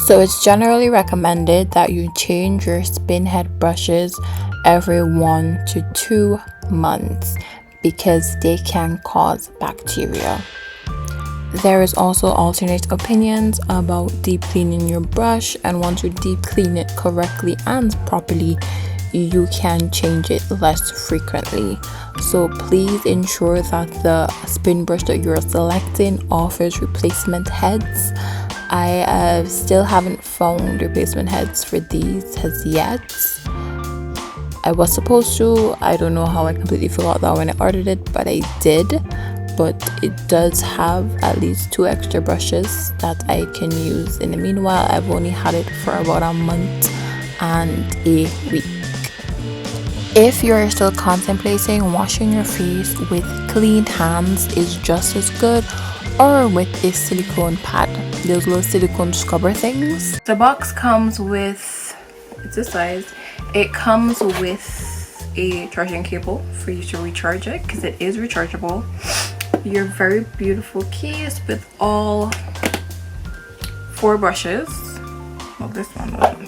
So it's generally recommended that you change your spin head brushes every 1 to 2 months because they can cause bacteria. There is also alternate opinions about deep cleaning your brush, and once you deep clean it correctly and properly, you can change it less frequently. So please ensure that the spin brush that you're selecting offers replacement heads. I still haven't found replacement heads for these as yet. I was supposed to. I don't know how I completely forgot that when I ordered it, but I did. But it does have at least 2 extra brushes that I can use. In the meanwhile, I've only had it for about a month and a week. If you're still contemplating, washing your face with clean hands is just as good, or with a silicone pad, those little silicone scrubber things. The box comes with, it's this size, it comes with a charging cable for you to recharge it because it is rechargeable. Your very beautiful case with all 4 brushes. Well, this one doesn't.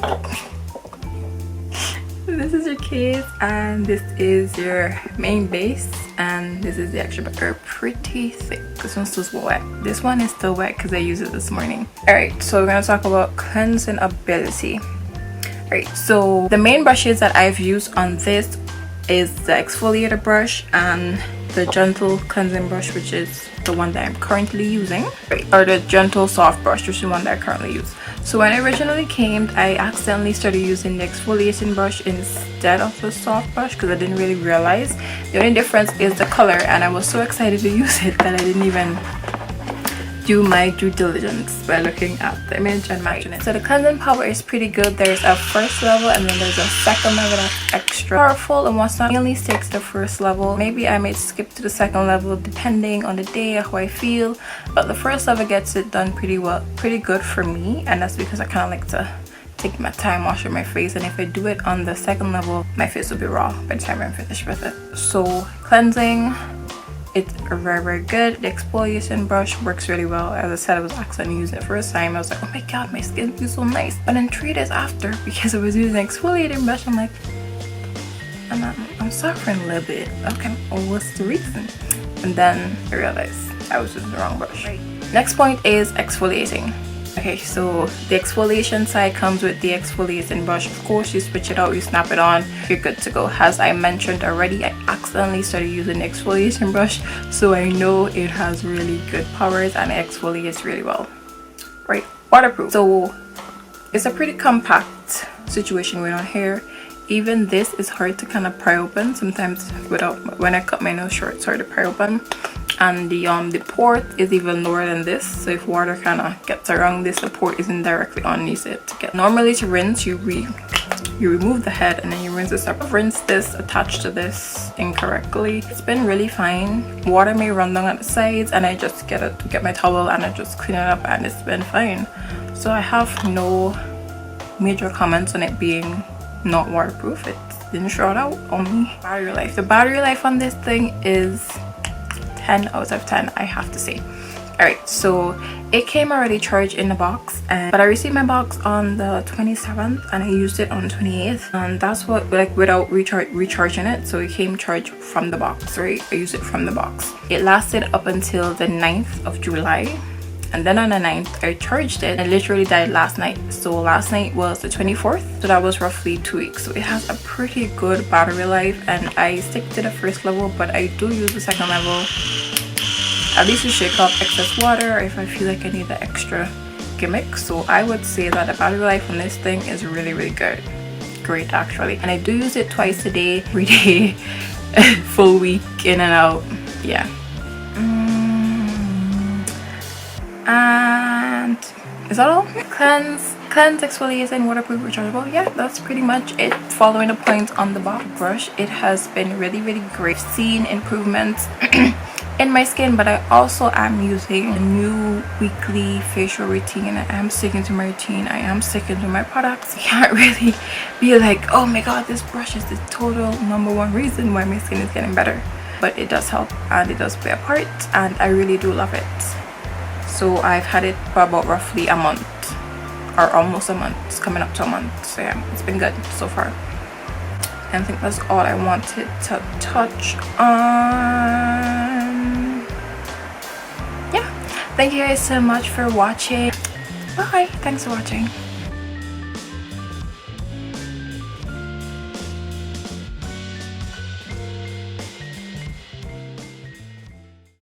This is your case, and this is your main base, and this is the extra, but they're pretty thick. This one's still wet. This one is still wet because I used it this morning. Alright, so we're gonna talk about cleansing ability. Alright, so the main brushes that I've used on this is the exfoliator brush and the gentle cleansing brush, which is the one that I'm currently using, or the gentle soft brush, which is the one that I currently use. So when I originally came, I accidentally started using the exfoliating brush instead of the soft brush because I didn't really realize. The only difference is the color, and I was so excited to use it that I didn't even do my due diligence by looking at the image and matching it. So the cleansing power is pretty good. There's a first level and then there's a second level that's extra powerful, and what's not mainly sticks the first level. Maybe I may skip to the second level depending on the day or how I feel, but the first level gets it done pretty well, pretty good for me, and that's because I kind of like to take my time washing my face, and if I do it on the second level, my face will be raw by the time I'm finished with it. So cleansing, it's very, very good. The exfoliation brush works really well. As I said, I was accidentally using it first time. I was like, oh my god, my skin feels so nice. But then 3 days after, because I was using the exfoliating brush, I'm like, I'm suffering a little bit. Okay, well, what's the reason? And then I realized I was using the wrong brush. Right. Next point is exfoliating. Okay, so the exfoliation side comes with the exfoliating brush. Of course, you switch it out, you snap it on, you're good to go. As I mentioned already, I accidentally started using the exfoliation brush, so I know it has really good powers and it exfoliates really well. Right, waterproof. So it's a pretty compact situation going on here. Even this is hard to kind of pry open sometimes when I cut my nails short. It's hard to pry open, and the port is even lower than this, so if water kind of gets around this, the port isn't directly underneath it. Normally to rinse, you remove the head and then you rinse this up. I've rinsed this attached to this incorrectly. It's been really fine. Water may run down at the sides, and I just get my towel and I just clean it up, and it's been fine. So I have no major comments on it being not waterproof. It didn't show out on me. Battery life. The battery life on this thing is 10 out of 10, I have to say. Alright, so it came already charged in the box, but I received my box on the 27th and I used it on the 28th, and that's what, like, without recharging it. So it came charged from the box, right? I used it from the box. It lasted up until the 9th of July, and then on the 9th I charged it. It literally died last night. So last night was the 24th, so that was roughly 2 weeks. So it has a pretty good battery life, and I stick to the first level, but I do use the second level at least to shake up excess water if I feel like I need the extra gimmick. So I would say that the battery life on this thing is really, really good. Great, actually. And I do use it twice a day, every day, full week, in and out. Yeah. And is that all? Cleanse, exfoliate, and waterproof, rechargeable. Yeah, that's pretty much it. Following the points on the box brush, it has been really, really great. Seen improvements in my skin, but I also am using a new weekly facial routine. I am sticking to my routine. I am sticking to my products. I can't really be like, oh my god, this brush is the total #1 reason why my skin is getting better. But it does help and it does play a part, and I really do love it. So I've had it for about roughly a month or almost a month. It's coming up to a month, so yeah, it's been good so far. And I think that's all I wanted to touch on. Yeah, thank you guys so much for watching. Bye. Thanks for watching.